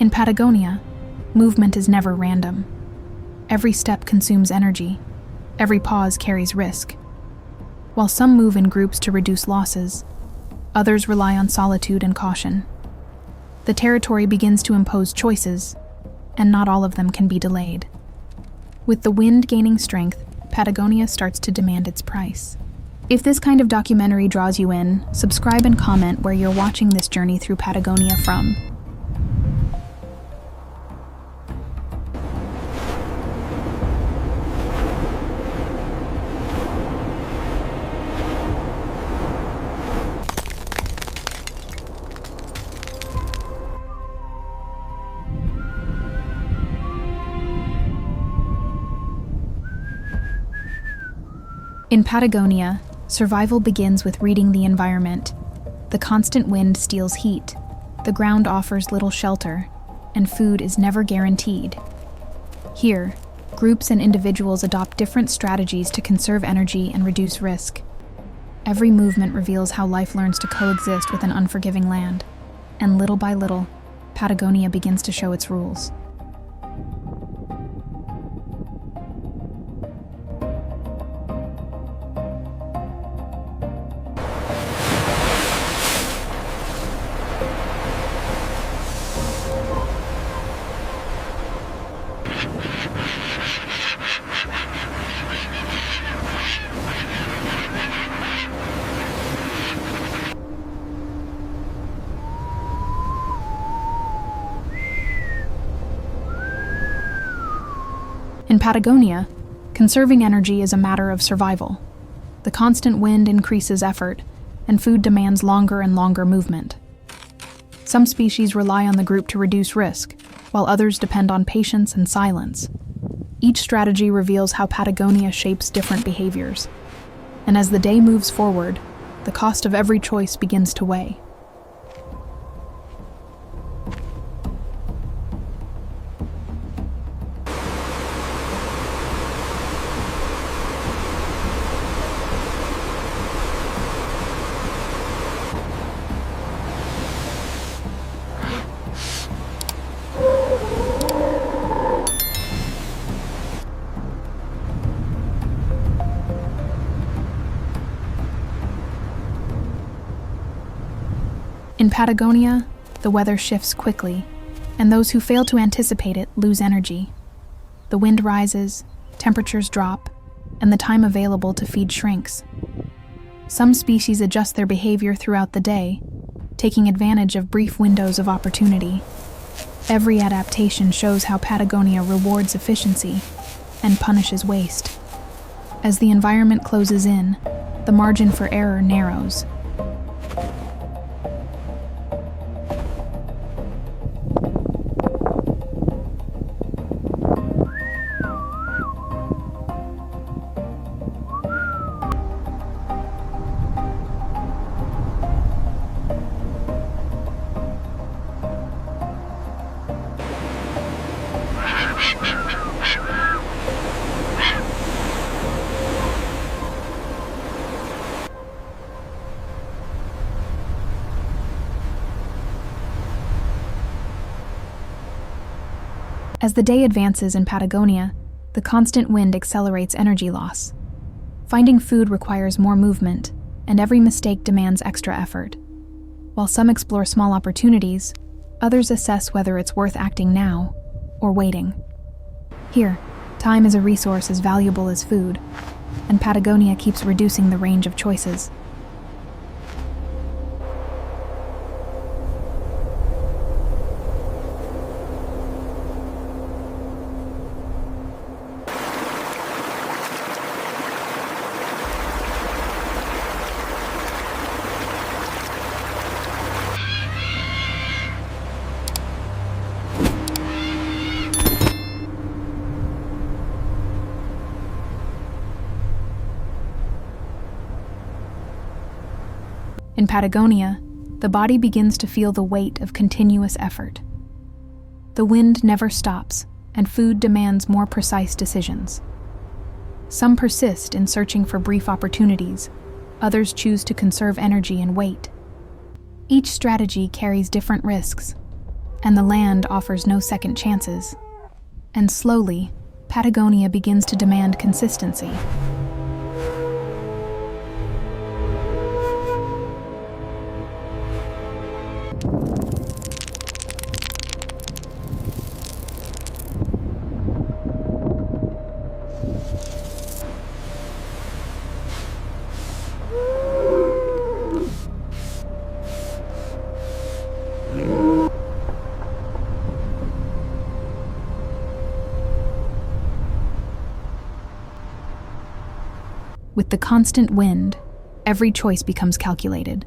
In Patagonia, movement is never random. Every step consumes energy. Every pause carries risk. While some move in groups to reduce losses, others rely on solitude and caution. The territory begins to impose choices, and not all of them can be delayed. With the wind gaining strength, Patagonia starts to demand its price. If this kind of documentary draws you in, subscribe and comment where you're watching this journey through Patagonia from. In Patagonia, survival begins with reading the environment. The constant wind steals heat, the ground offers little shelter, and food is never guaranteed. Here, groups and individuals adopt different strategies to conserve energy and reduce risk. Every movement reveals how life learns to coexist with an unforgiving land, and little by little, Patagonia begins to show its rules. In Patagonia, conserving energy is a matter of survival. The constant wind increases effort, and food demands longer and longer movement. Some species rely on the group to reduce risk, while others depend on patience and silence. Each strategy reveals how Patagonia shapes different behaviors. And as the day moves forward, the cost of every choice begins to weigh. In Patagonia, the weather shifts quickly, and those who fail to anticipate it lose energy. The wind rises, temperatures drop, and the time available to feed shrinks. Some species adjust their behavior throughout the day, taking advantage of brief windows of opportunity. Every adaptation shows how Patagonia rewards efficiency and punishes waste. As the environment closes in, the margin for error narrows. As the day advances in Patagonia, the constant wind accelerates energy loss. Finding food requires more movement, and every mistake demands extra effort. While some explore small opportunities, others assess whether it's worth acting now or waiting. Here, time is a resource as valuable as food, and Patagonia keeps reducing the range of choices. In Patagonia, the body begins to feel the weight of continuous effort. The wind never stops, and food demands more precise decisions. Some persist in searching for brief opportunities, others choose to conserve energy and wait. Each strategy carries different risks. and the land offers no second chances. And slowly, Patagonia begins to demand consistency. With the constant wind, every choice becomes calculated.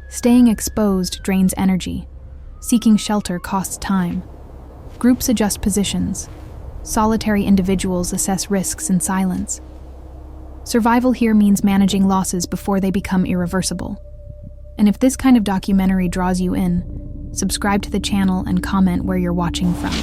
Staying exposed drains energy. Seeking shelter costs time. Groups adjust positions. Solitary individuals assess risks in silence. Survival here means managing losses before they become irreversible. And if this kind of documentary draws you in, subscribe to the channel and comment where you're watching from.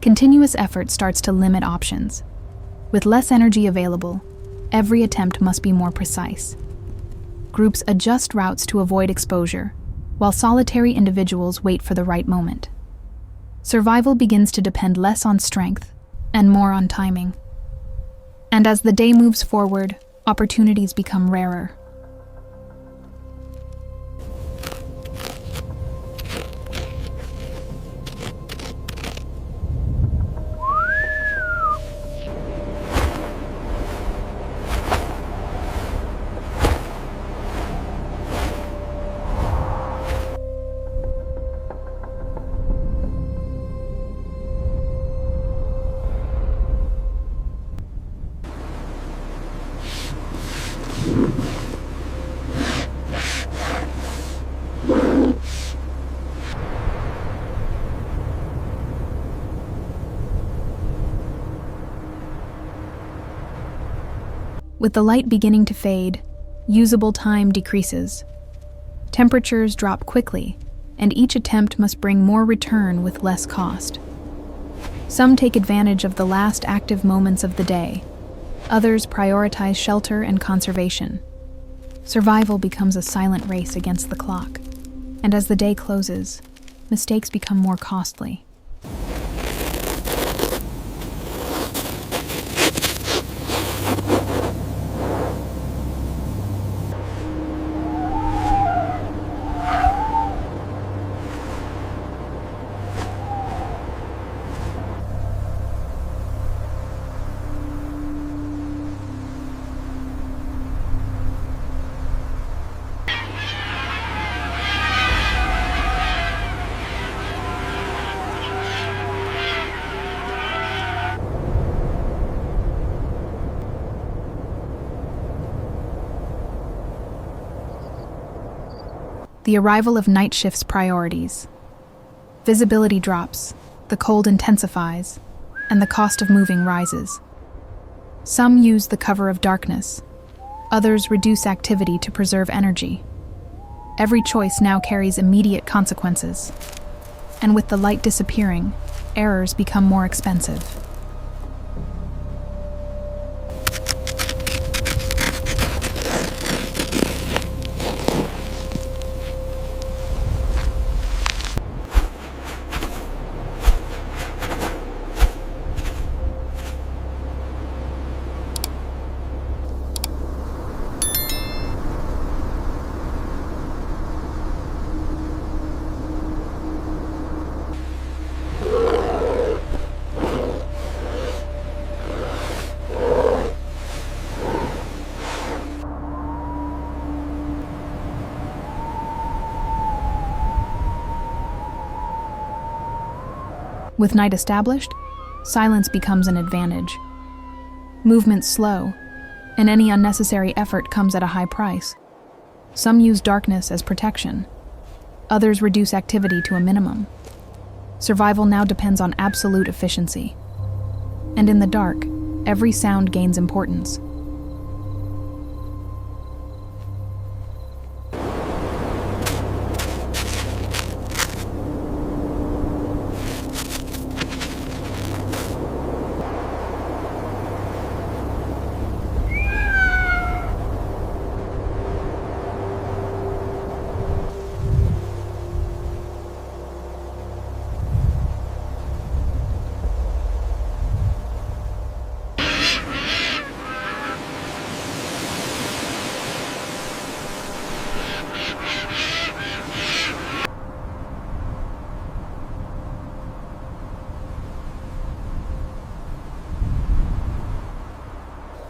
Continuous effort starts to limit options. With less energy available, every attempt must be more precise. Groups adjust routes to avoid exposure, while solitary individuals wait for the right moment. Survival begins to depend less on strength and more on timing. And as the day moves forward, opportunities become rarer. With the light beginning to fade, usable time decreases. Temperatures drop quickly, and each attempt must bring more return with less cost. Some take advantage of the last active moments of the day. Others prioritize shelter and conservation. Survival becomes a silent race against the clock, and as the day closes, mistakes become more costly. The arrival of night shifts priorities. Visibility drops, the cold intensifies, and the cost of moving rises. Some use the cover of darkness. Others reduce activity to preserve energy. Every choice now carries immediate consequences. And with the light disappearing, errors become more expensive. With night established, silence becomes an advantage. Movement's slow, and any unnecessary effort comes at a high price. Some use darkness as protection. Others reduce activity to a minimum. Survival now depends on absolute efficiency. And in the dark, every sound gains importance.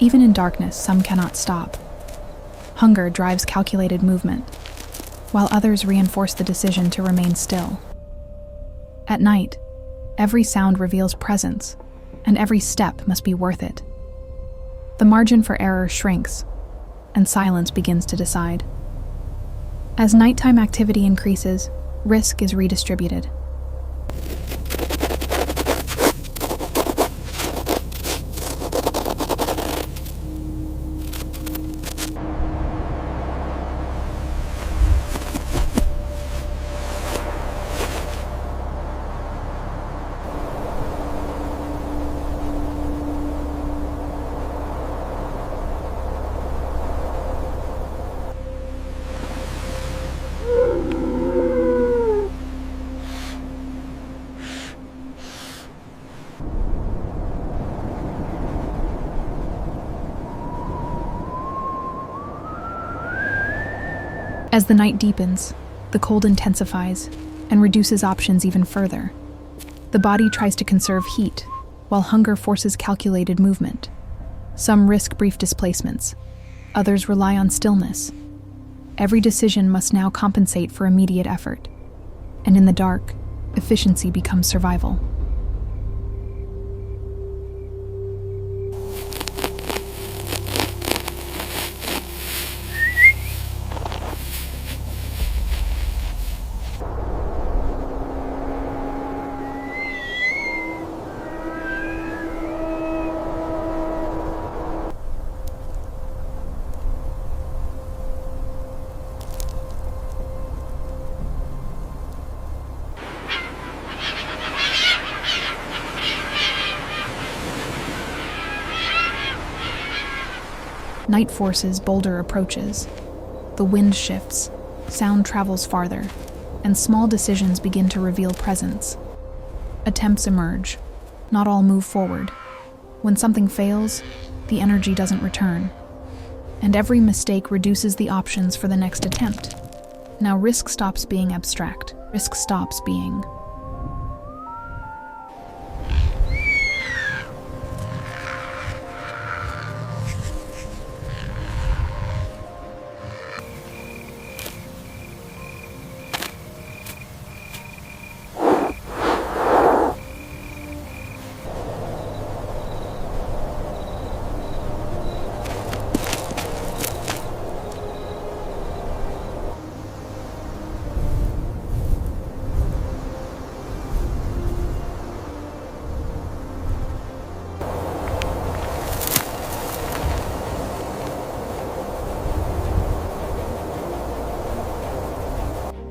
Even in darkness, some cannot stop. Hunger drives calculated movement, while others reinforce the decision to remain still. At night, every sound reveals presence, and every step must be worth it. The margin for error shrinks, and silence begins to decide. As nighttime activity increases, risk is redistributed. As the night deepens, the cold intensifies and reduces options even further. The body tries to conserve heat, while hunger forces calculated movement. Some risk brief displacements, others rely on stillness. Every decision must now compensate for immediate effort, and in the dark, efficiency becomes survival. Night forces bolder approaches. The wind shifts, sound travels farther, and small decisions begin to reveal presence. Attempts emerge. Not all move forward. When something fails, the energy doesn't return. And every mistake reduces the options for the next attempt. Now risk stops being abstract. Risk stops being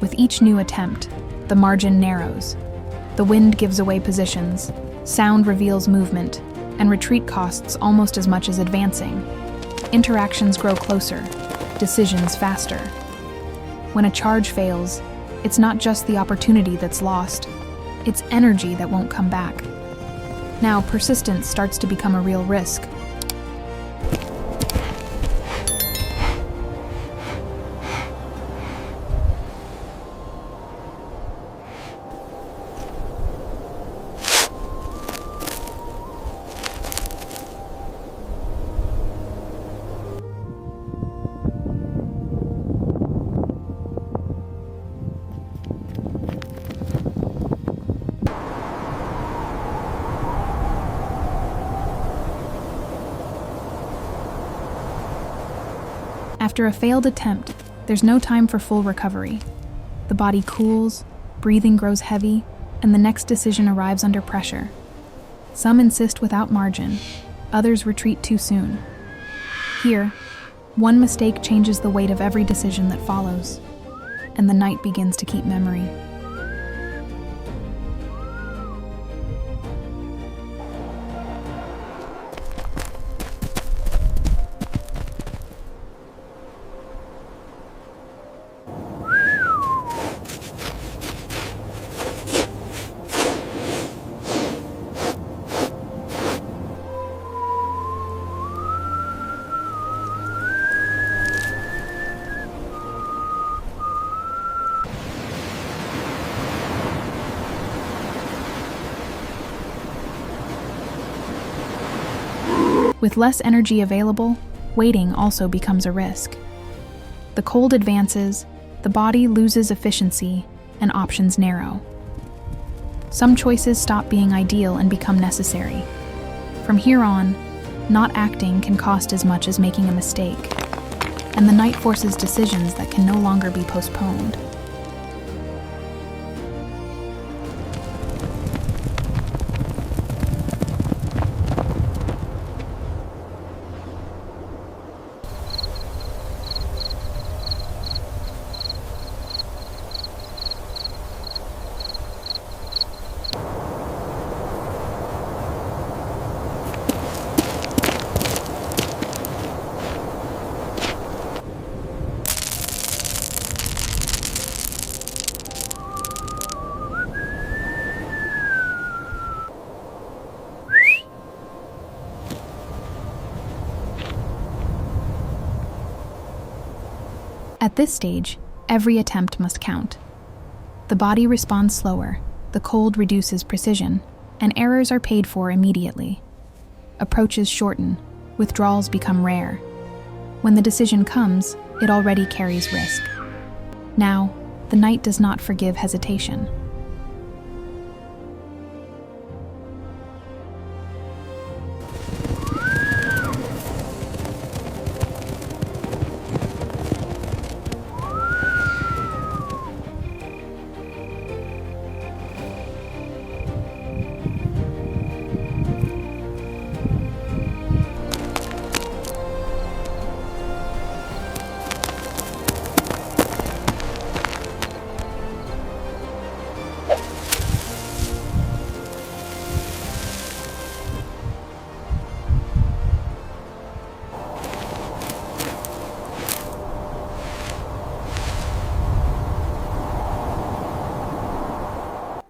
With each new attempt, the margin narrows. The wind gives away positions, sound reveals movement, and retreat costs almost as much as advancing. Interactions grow closer, decisions faster. When a charge fails, it's not just the opportunity that's lost, it's energy that won't come back. Now, persistence starts to become a real risk. After a failed attempt, there's no time for full recovery. The body cools, breathing grows heavy, and the next decision arrives under pressure. Some insist without margin, others retreat too soon. Here, one mistake changes the weight of every decision that follows, and the night begins to keep memory. With less energy available, waiting also becomes a risk. The cold advances, the body loses efficiency, and options narrow. Some choices stop being ideal and become necessary. From here on, not acting can cost as much as making a mistake, and the night forces decisions that can no longer be postponed. At this stage, every attempt must count. The body responds slower, the cold reduces precision, and errors are paid for immediately. Approaches shorten, withdrawals become rare. When the decision comes, it already carries risk. Now, the night does not forgive hesitation.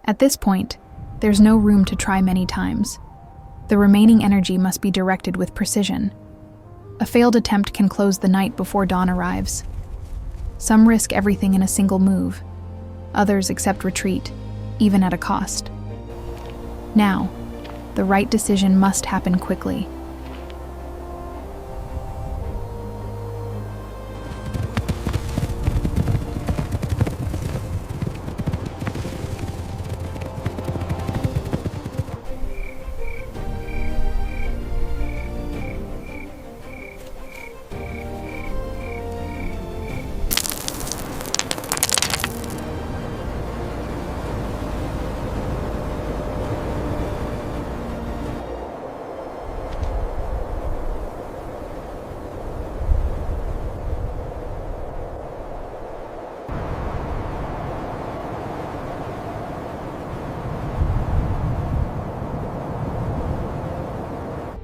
At this point, there's no room to try many times. The remaining energy must be directed with precision. A failed attempt can close the night before dawn arrives. Some risk everything in a single move. Others accept retreat, even at a cost. Now, the right decision must happen quickly.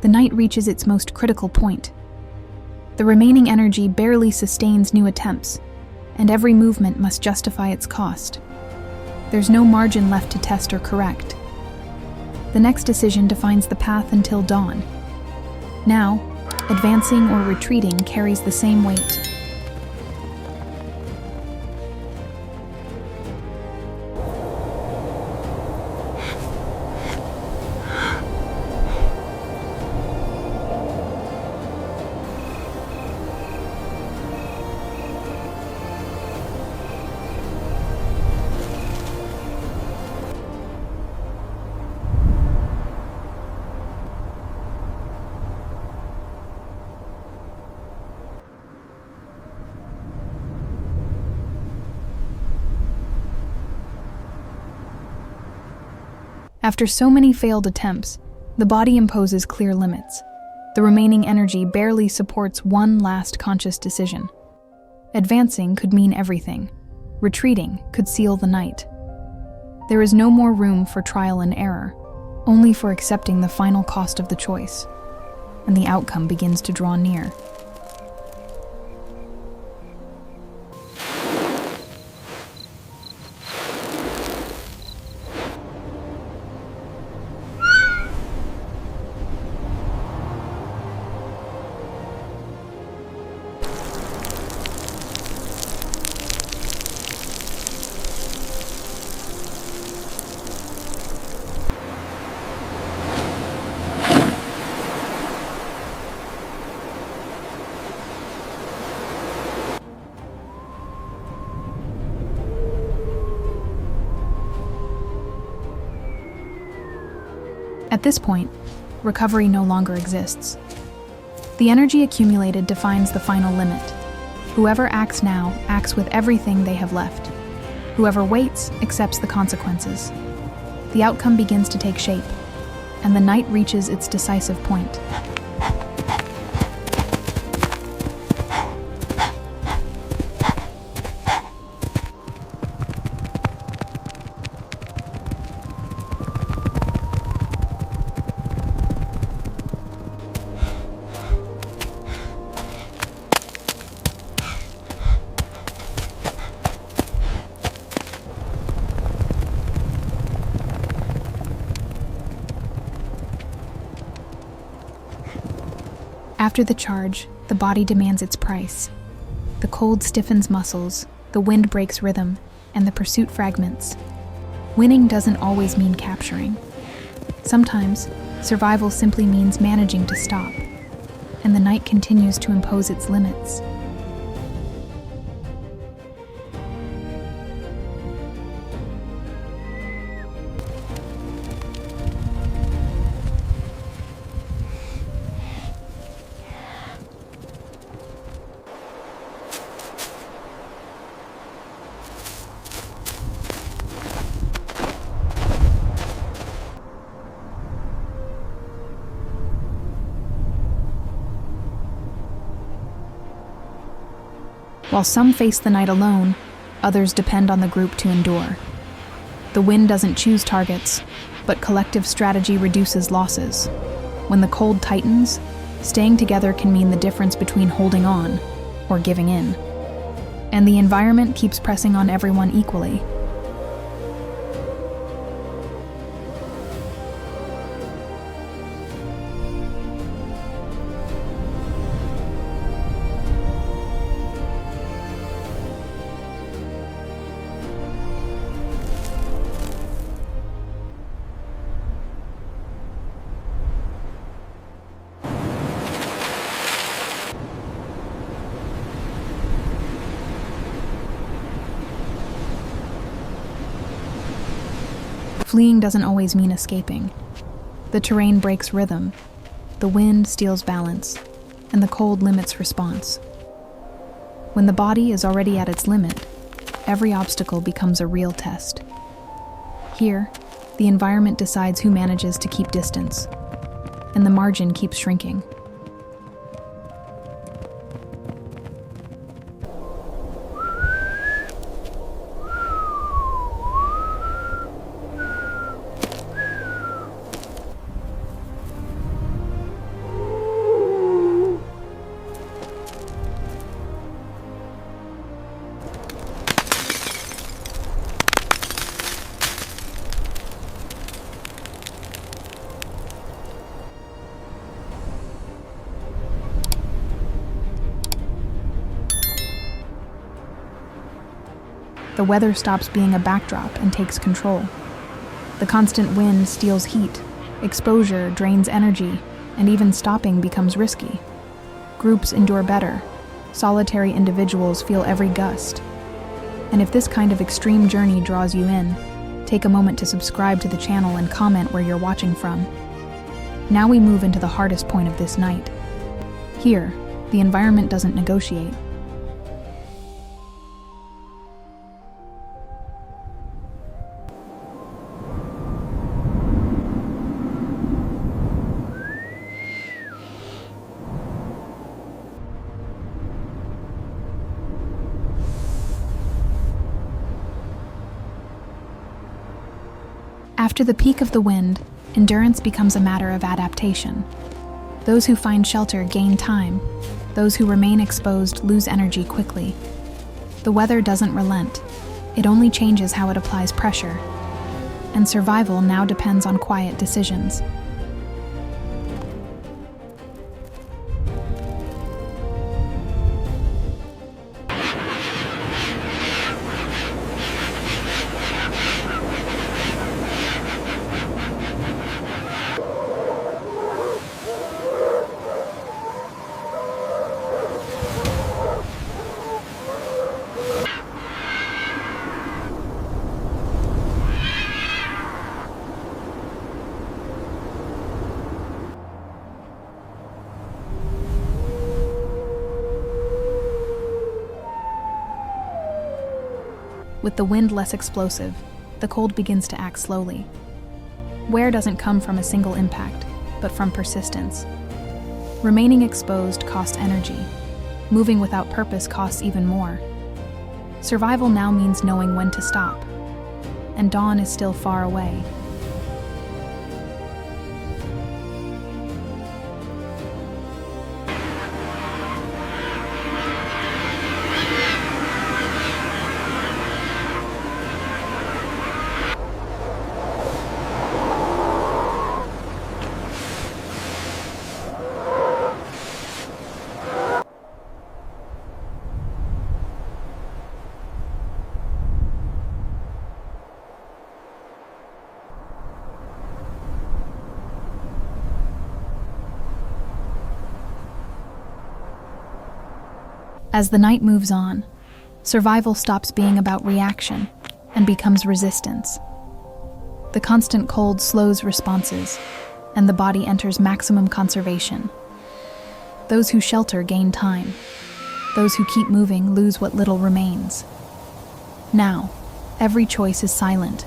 The night reaches its most critical point. The remaining energy barely sustains new attempts, and every movement must justify its cost. There's no margin left to test or correct. The next decision defines the path until dawn. Now, advancing or retreating carries the same weight. After so many failed attempts, the body imposes clear limits. The remaining energy barely supports one last conscious decision. Advancing could mean everything. Retreating could seal the night. There is no more room for trial and error, only for accepting the final cost of the choice. And the outcome begins to draw near. At this point, recovery no longer exists. The energy accumulated defines the final limit. Whoever acts now acts with everything they have left. Whoever waits accepts the consequences. The outcome begins to take shape, and the night reaches its decisive point. After the charge, the body demands its price. The cold stiffens muscles, the wind breaks rhythm, and the pursuit fragments. Winning doesn't always mean capturing. Sometimes, survival simply means managing to stop, and the night continues to impose its limits. While some face the night alone, others depend on the group to endure. The wind doesn't choose targets, but collective strategy reduces losses. When the cold tightens, staying together can mean the difference between holding on or giving in. And the environment keeps pressing on everyone equally. Fleeing doesn't always mean escaping. The terrain breaks rhythm, the wind steals balance, and the cold limits response. When the body is already at its limit, every obstacle becomes a real test. Here, the environment decides who manages to keep distance, and the margin keeps shrinking. The weather stops being a backdrop and takes control. The constant wind steals heat, exposure drains energy, and even stopping becomes risky. Groups endure better. Solitary individuals feel every gust. And if this kind of extreme journey draws you in, take a moment to subscribe to the channel and comment where you're watching from. Now we move into the hardest point of this night. Here, the environment doesn't negotiate. After the peak of the wind, endurance becomes a matter of adaptation. Those who find shelter gain time. Those who remain exposed lose energy quickly. The weather doesn't relent. It only changes how it applies pressure. And survival now depends on quiet decisions. With the wind less explosive, the cold begins to act slowly. Wear doesn't come from a single impact, but from persistence. Remaining exposed costs energy. Moving without purpose costs even more. Survival now means knowing when to stop. And dawn is still far away. As the night moves on, survival stops being about reaction and becomes resistance. The constant cold slows responses, and the body enters maximum conservation. Those who shelter gain time. Those who keep moving lose what little remains. Now, every choice is silent.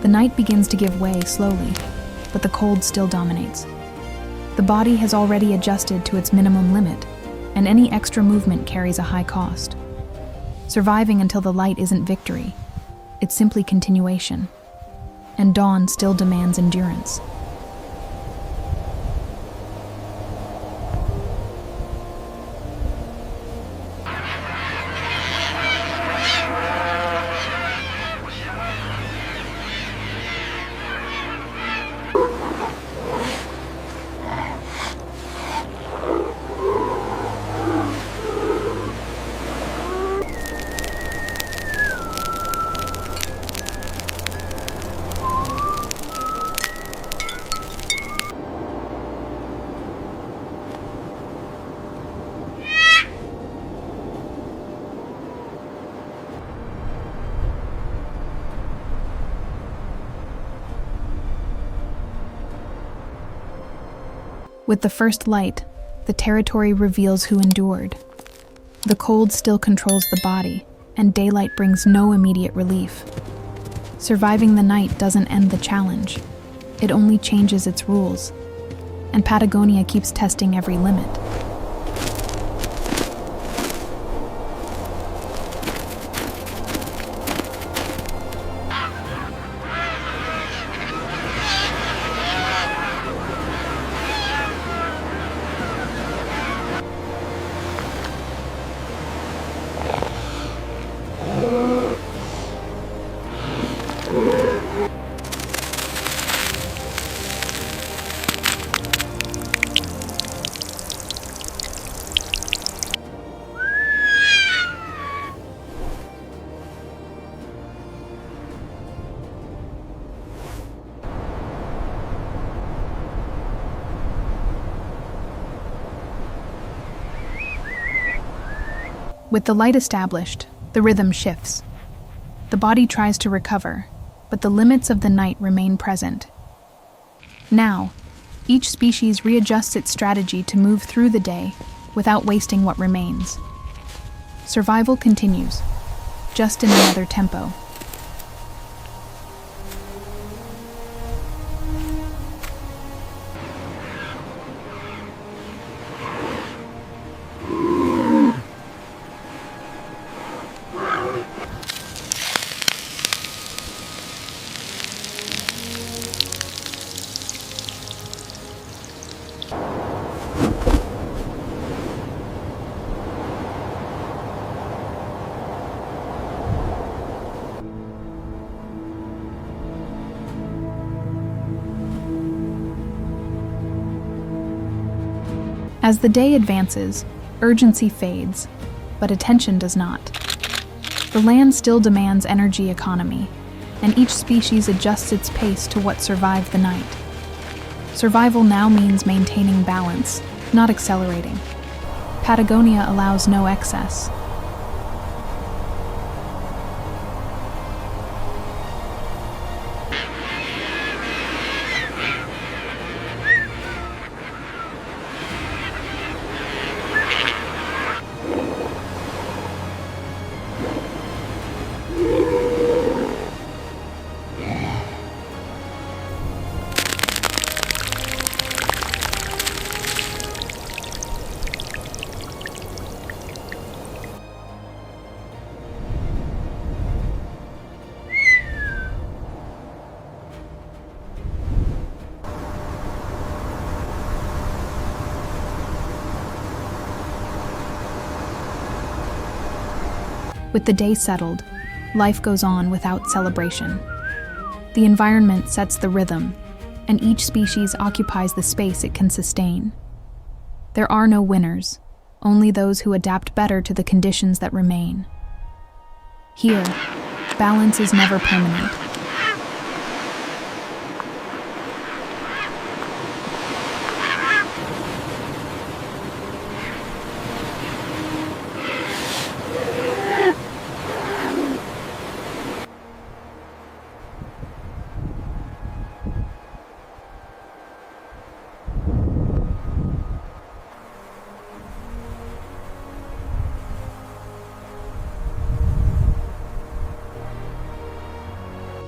The night begins to give way slowly, but the cold still dominates. The body has already adjusted to its minimum limit, and any extra movement carries a high cost. Surviving until the light isn't victory, it's simply continuation. And dawn still demands endurance. With the first light, the territory reveals who endured. The cold still controls the body, and daylight brings no immediate relief. Surviving the night doesn't end the challenge. It only changes its rules. And Patagonia keeps testing every limit. With the light established, the rhythm shifts. The body tries to recover, but the limits of the night remain present. Now, each species readjusts its strategy to move through the day without wasting what remains. Survival continues, just in another tempo. As the day advances, urgency fades, but attention does not. The land still demands energy economy, and each species adjusts its pace to what survived the night. Survival now means maintaining balance, not accelerating. Patagonia allows no excess. With the day settled, life goes on without celebration. The environment sets the rhythm, and each species occupies the space it can sustain. There are no winners, only those who adapt better to the conditions that remain. Here, balance is never permanent.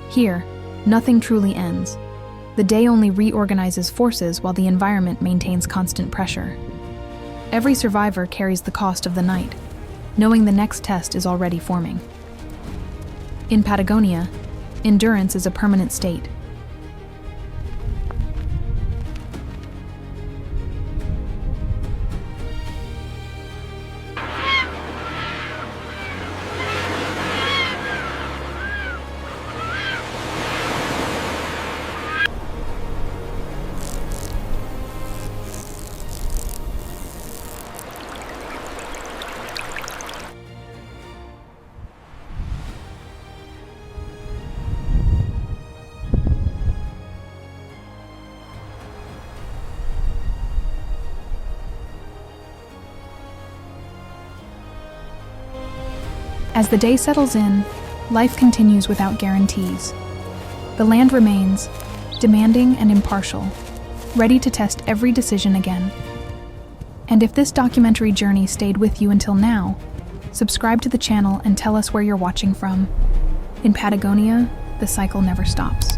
Here, nothing truly ends. The day only reorganizes forces while the environment maintains constant pressure. Every survivor carries the cost of the night, knowing the next test is already forming. In Patagonia, endurance is a permanent state. As the day settles in, life continues without guarantees. The land remains, demanding and impartial, ready to test every decision again. And if this documentary journey stayed with you until now, subscribe to the channel and tell us where you're watching from. In Patagonia, the cycle never stops.